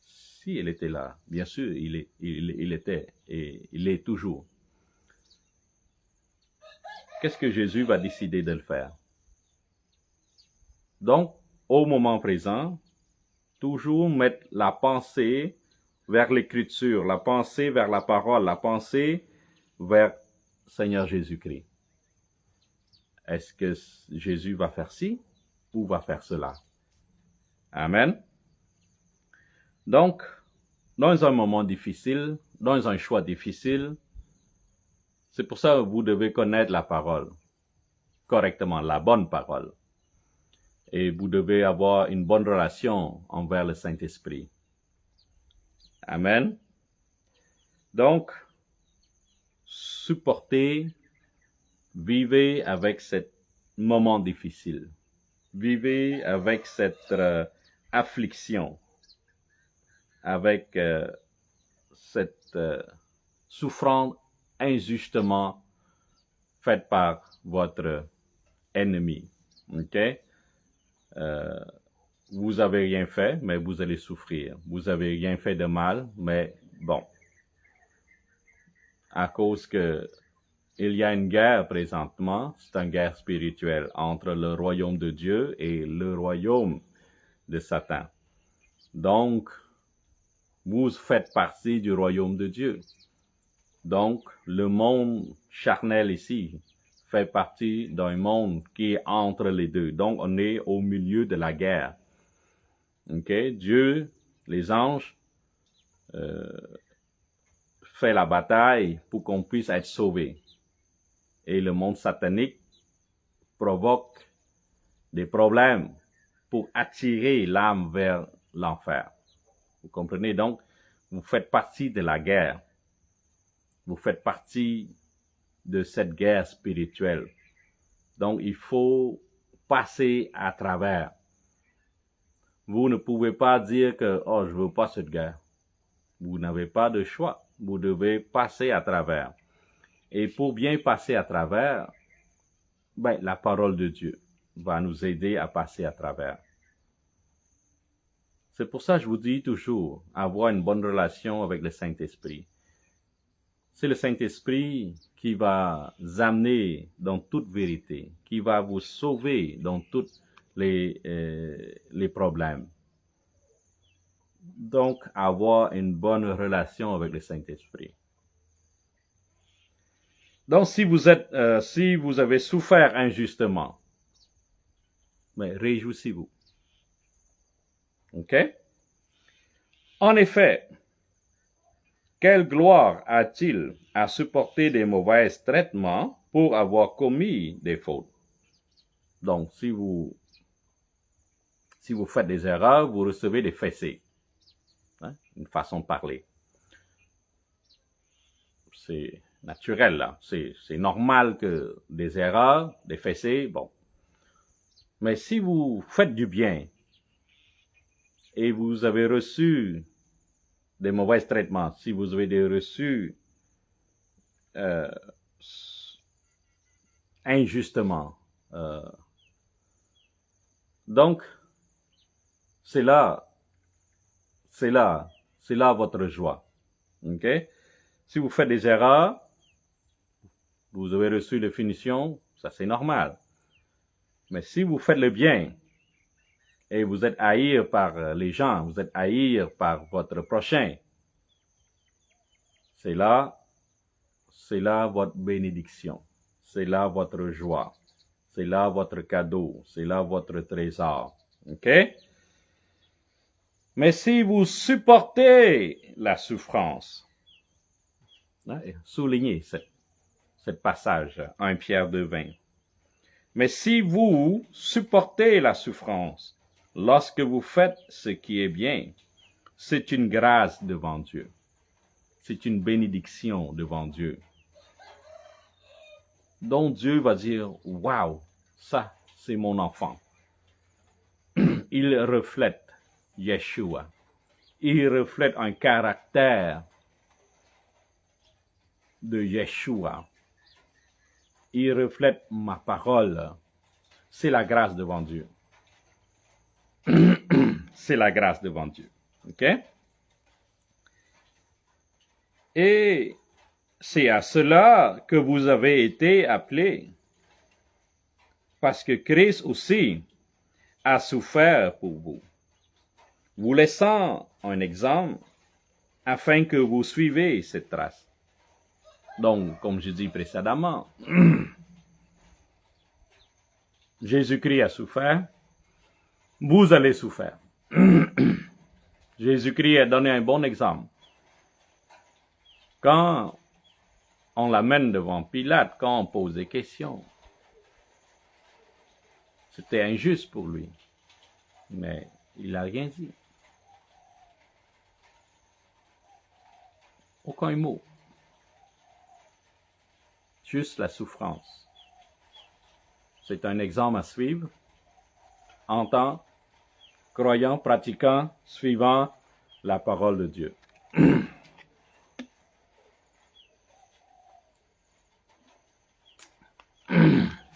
[SPEAKER 1] Si il était là, bien sûr, il était et il est toujours. Qu'est-ce que Jésus va décider de le faire? Donc, au moment présent, toujours mettre la pensée vers l'écriture, la pensée vers la parole, la pensée vers Seigneur Jésus-Christ. Est-ce que Jésus va faire ci ou va faire cela? Amen. Donc, dans un moment difficile, dans un choix difficile, c'est pour ça que vous devez connaître la parole correctement, la bonne parole. Et vous devez avoir une bonne relation envers le Saint-Esprit. Amen. Donc, supportez, vivez avec ce moment difficile. Vivez avec cette affliction, avec cette souffrance injustement faite par votre ennemi. OK? Vous avez rien fait, mais vous allez souffrir. Vous avez rien fait de mal, mais bon. À cause que il y a une guerre présentement, c'est une guerre spirituelle entre le royaume de Dieu et le royaume de Satan. Donc, vous faites partie du royaume de Dieu. Donc, le monde charnel ici fait partie d'un monde qui est entre les deux. Donc, on est au milieu de la guerre. OK? Dieu, les anges, fait la bataille pour qu'on puisse être sauvé. Et le monde satanique provoque des problèmes pour attirer l'âme vers l'enfer. Vous comprenez? Donc, vous faites partie de la guerre. Vous faites partie de cette guerre spirituelle. Donc, il faut passer à travers. Vous ne pouvez pas dire que, oh, je veux pas cette guerre. Vous n'avez pas de choix. Vous devez passer à travers. Et pour bien passer à travers, la parole de Dieu va nous aider à passer à travers. C'est pour ça que je vous dis toujours, avoir une bonne relation avec le Saint-Esprit. C'est le Saint-Esprit qui va vous amener dans toute vérité, qui va vous sauver dans tous les problèmes. Donc, avoir une bonne relation avec le Saint-Esprit. Donc, si vous avez souffert injustement, réjouissez-vous. OK? En effet, quelle gloire a-t-il à supporter des mauvais traitements pour avoir commis des fautes? Donc, si vous faites des erreurs, vous recevez des fessées. Une façon de parler. C'est naturel, là. C'est normal que des erreurs, des fessées, bon. Mais si vous faites du bien et vous avez reçu des mauvais traitements, si vous avez reçu injustement, donc, c'est là votre joie. OK? Si vous faites des erreurs, vous avez reçu des punitions, ça c'est normal. Mais si vous faites le bien et vous êtes haï par les gens, vous êtes haï par votre prochain, c'est là votre bénédiction, c'est là votre joie, c'est là votre cadeau, c'est là votre trésor. OK? Mais si vous supportez la souffrance, soulignez ce passage, 1 Pierre 2:20. Mais si vous supportez la souffrance, lorsque vous faites ce qui est bien, c'est une grâce devant Dieu. C'est une bénédiction devant Dieu. Donc Dieu va dire, waouh, ça c'est mon enfant. Il reflète Yeshua. il reflète un caractère de Yeshua. Il reflète ma parole. C'est la grâce devant Dieu. C'est la grâce devant Dieu. OK? Et c'est à cela que vous avez été appelés. Parce que Christ aussi a souffert pour vous, vous laissant un exemple afin que vous suivez cette trace. Donc, comme je dis précédemment, Jésus-Christ a souffert, vous allez souffrir. Jésus-Christ a donné un bon exemple. Quand on l'amène devant Pilate, quand on pose des questions, c'était injuste pour lui, mais il n'a rien dit. Aucun mot. Juste la souffrance. C'est un exemple à suivre en tant que croyant, pratiquant, suivant la parole de Dieu.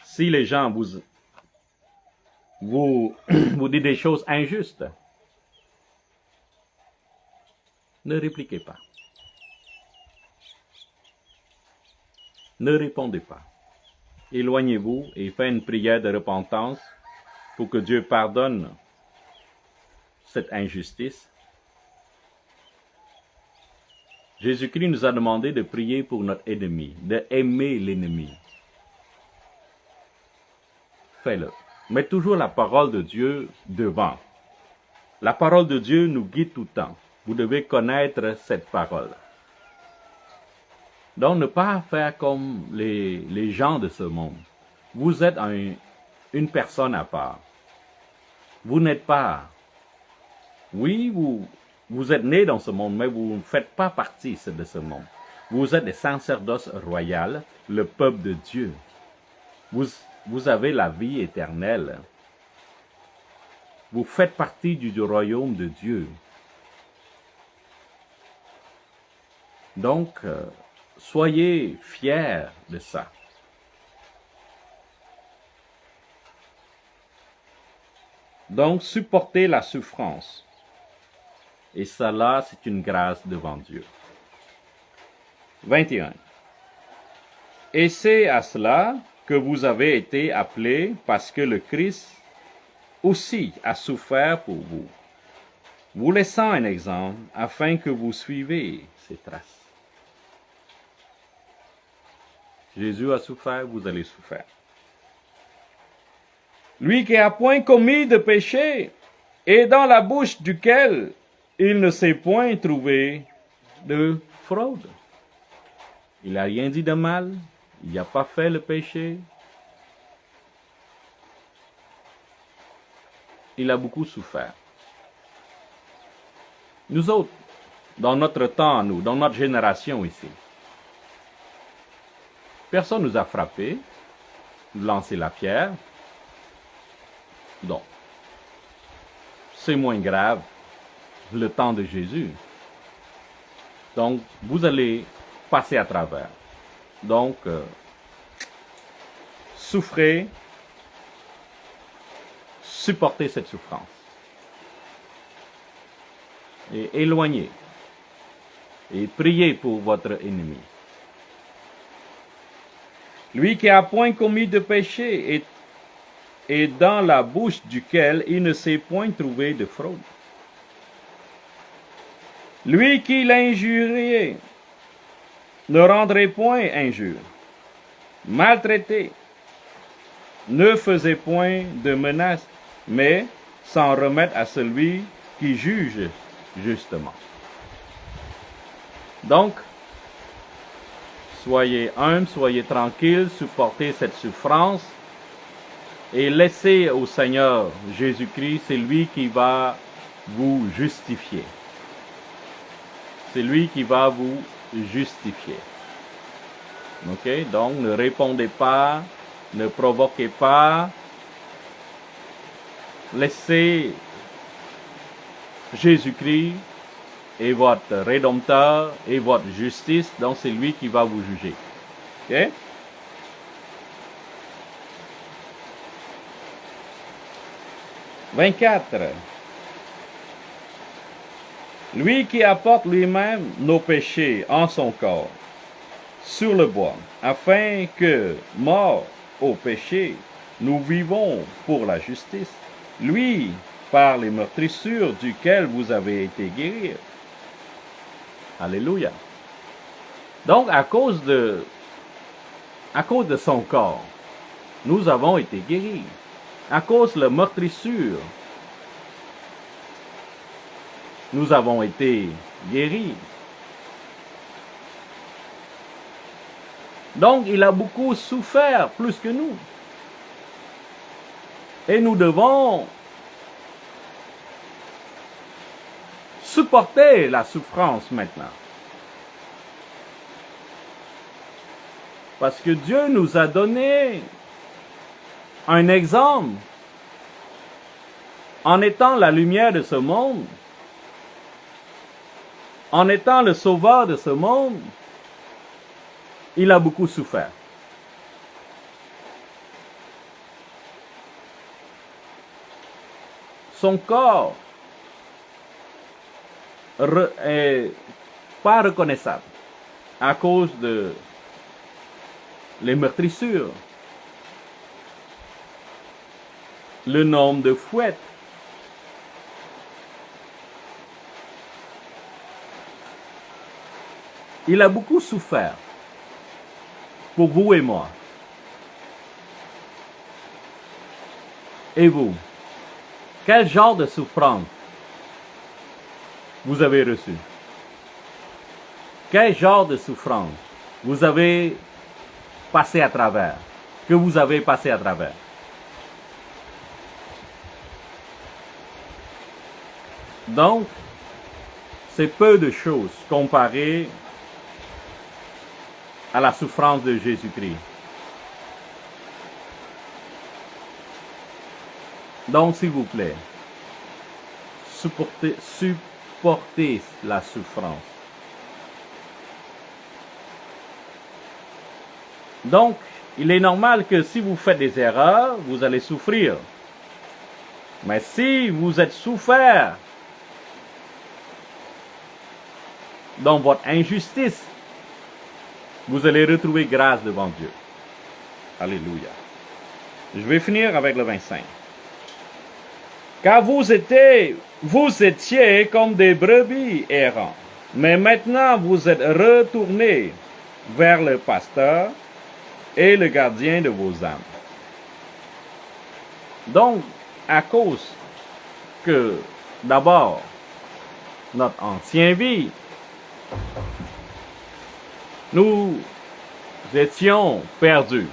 [SPEAKER 1] Si les gens vous disent des choses injustes, ne répliquez pas. Ne répondez pas. Éloignez-vous et faites une prière de repentance pour que Dieu pardonne cette injustice. Jésus-Christ nous a demandé de prier pour notre ennemi, d'aimer l'ennemi. Fais-le. Mets toujours la parole de Dieu devant. La parole de Dieu nous guide tout le temps. Vous devez connaître cette parole. Donc, ne pas faire comme les gens de ce monde. Vous êtes une personne à part. Vous n'êtes pas... Oui, vous êtes né dans ce monde, mais vous ne faites pas partie de ce monde. Vous êtes des sacerdoces royales, le peuple de Dieu. Vous avez la vie éternelle. Vous faites partie du royaume de Dieu. Donc, soyez fiers de ça. Donc, supportez la souffrance. Et cela, c'est une grâce devant Dieu. 21. Et c'est à cela que vous avez été appelés, parce que le Christ aussi a souffert pour vous, vous laissant un exemple afin que vous suivez ses traces. Jésus a souffert, vous allez souffrir. Lui qui n'a point commis de péché, et dans la bouche duquel il ne s'est point trouvé de fraude. Il n'a rien dit de mal, il n'a pas fait le péché. Il a beaucoup souffert. Nous autres, dans notre temps, dans notre génération ici, personne ne nous a frappés, lancé la pierre. Donc, c'est moins grave le temps de Jésus. Donc, vous allez passer à travers. Donc, souffrez, supportez cette souffrance. Et éloignez. Et priez pour votre ennemi. Lui qui n'a point commis de péché et dans la bouche duquel il ne s'est point trouvé de fraude. Lui qui l'injuriait ne rendrait point injure. Maltraité ne faisait point de menace, mais s'en remettre à celui qui juge justement. Donc, soyez humbles, soyez tranquilles, supportez cette souffrance et laissez au Seigneur Jésus-Christ, c'est lui qui va vous justifier. C'est lui qui va vous justifier. Ok? Donc, ne répondez pas, ne provoquez pas. Laissez Jésus-Christ est votre Rédempteur et votre justice, donc c'est lui qui va vous juger. Ok? « 24. Lui qui apporte lui-même nos péchés en son corps sur le bois, afin que, morts au péché, nous vivons pour la justice. Lui, par les meurtrissures duquel vous avez été guéris. » Alléluia. Donc, à cause de son corps, nous avons été guéris. À cause de la meurtrissure, nous avons été guéris. Donc, il a beaucoup souffert, plus que nous. Et nous devons supporter la souffrance maintenant. Parce que Dieu nous a donné un exemple en étant la lumière de ce monde, en étant le sauveur de ce monde. Il a beaucoup souffert. Son corps est pas reconnaissable à cause de les meurtrissures, le nombre de fouettes, il a beaucoup souffert pour vous et moi. Et vous, quel genre de souffrance vous avez reçu? Quel genre de souffrance vous avez passé à travers, que vous avez passé à travers? Donc, c'est peu de choses comparé à la souffrance de Jésus-Christ. Donc, s'il vous plaît, supportez la souffrance. Donc, il est normal que si vous faites des erreurs, vous allez souffrir. Mais si vous êtes souffert dans votre injustice, vous allez retrouver grâce devant Dieu. Alléluia. Je vais finir avec le 25. Car vous étiez comme des brebis errants, mais maintenant vous êtes retournés vers le pasteur et le gardien de vos âmes. Donc, à cause que, d'abord, notre ancienne vie, nous étions perdus.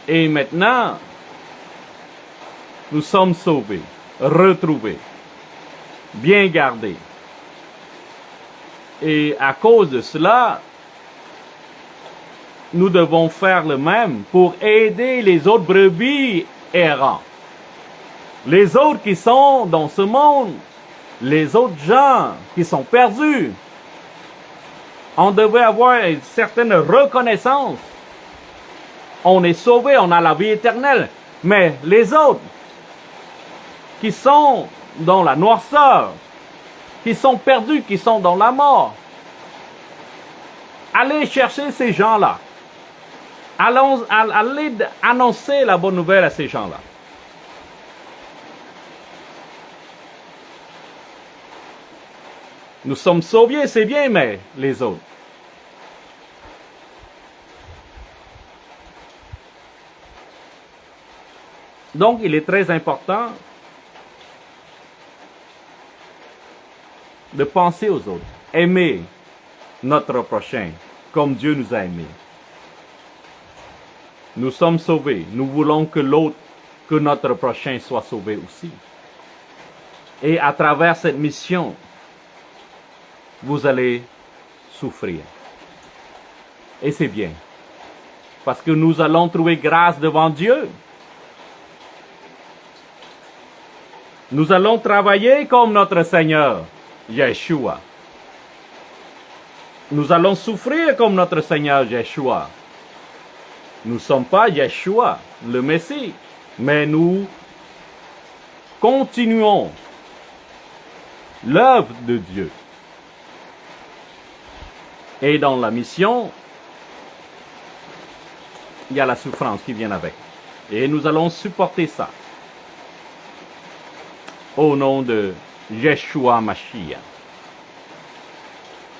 [SPEAKER 1] Et maintenant, nous sommes sauvés, retrouvés, bien gardés. Et à cause de cela, nous devons faire le même pour aider les autres brebis errants. Les autres qui sont dans ce monde, les autres gens qui sont perdus. On devait avoir une certaine reconnaissance. On est sauvé, on a la vie éternelle. Mais les autres qui sont dans la noirceur, qui sont perdus, qui sont dans la mort, allez chercher ces gens-là. Allez annoncer la bonne nouvelle à ces gens-là. Nous sommes sauvés, c'est bien, mais les autres. Donc, il est très important de penser aux autres, aimer notre prochain comme Dieu nous a aimés. Nous sommes sauvés. Nous voulons que notre prochain soit sauvé aussi. Et à travers cette mission, vous allez souffrir. Et c'est bien. Parce que nous allons trouver grâce devant Dieu. Nous allons travailler comme notre Seigneur, Yeshua. Nous allons souffrir comme notre Seigneur Yeshua. Nous ne sommes pas Yeshua, le Messie, mais nous continuons l'œuvre de Dieu. Et dans la mission, il y a la souffrance qui vient avec. Et nous allons supporter ça. Au nom de Yeshua Mashiach.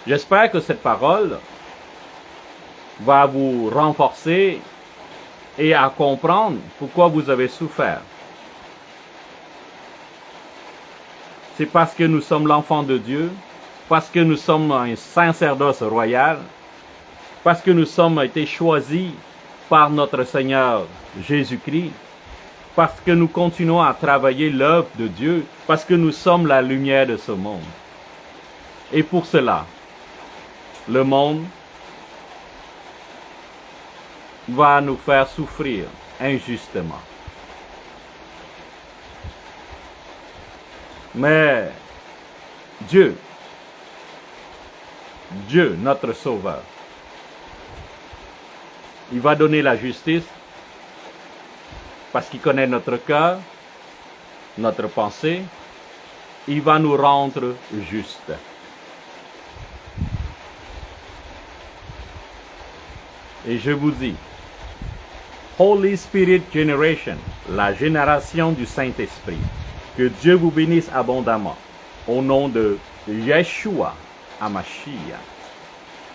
[SPEAKER 1] J'espère que cette parole va vous renforcer et à comprendre pourquoi vous avez souffert. C'est parce que nous sommes l'enfant de Dieu, parce que nous sommes un sacerdoce royal, parce que nous sommes été choisis par notre Seigneur Jésus-Christ, parce que nous continuons à travailler l'œuvre de Dieu, parce que nous sommes la lumière de ce monde. Et pour cela, le monde va nous faire souffrir injustement. Mais Dieu, notre Sauveur, il va donner la justice parce qu'il connaît notre cœur, notre pensée. Il va nous rendre justes. Et je vous dis, Holy Spirit Generation, la génération du Saint-Esprit, que Dieu vous bénisse abondamment, au nom de Yeshua HaMashiach.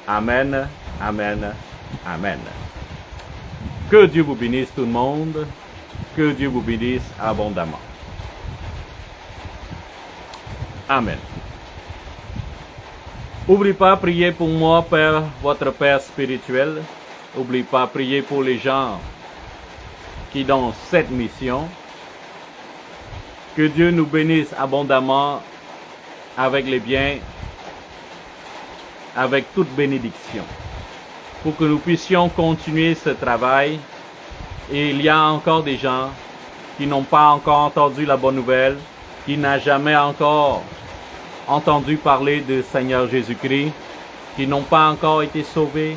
[SPEAKER 1] Amen, amen, amen. Que Dieu vous bénisse tout le monde, que Dieu vous bénisse abondamment. Amen. N'oubliez pas, prier pour moi, Père, votre Père spirituel. N'oubliez pas, prier pour les gens qui dans cette mission. Que Dieu nous bénisse abondamment avec les biens, avec toute bénédiction, pour que nous puissions continuer ce travail. Et il y a encore des gens qui n'ont pas encore entendu la bonne nouvelle, qui n'ont jamais encore entendu parler du Seigneur Jésus-Christ, qui n'ont pas encore été sauvés.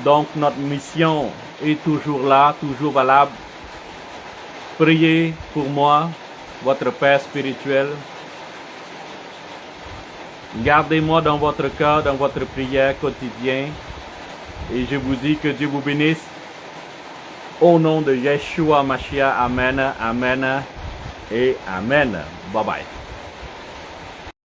[SPEAKER 1] Donc notre mission est toujours là, toujours valable. Priez pour moi, votre Père spirituel. Gardez-moi dans votre cœur, dans votre prière quotidienne. Et je vous dis que Dieu vous bénisse. Au nom de Yeshua Mashiach, Amen, Amen et Amen. Bye bye.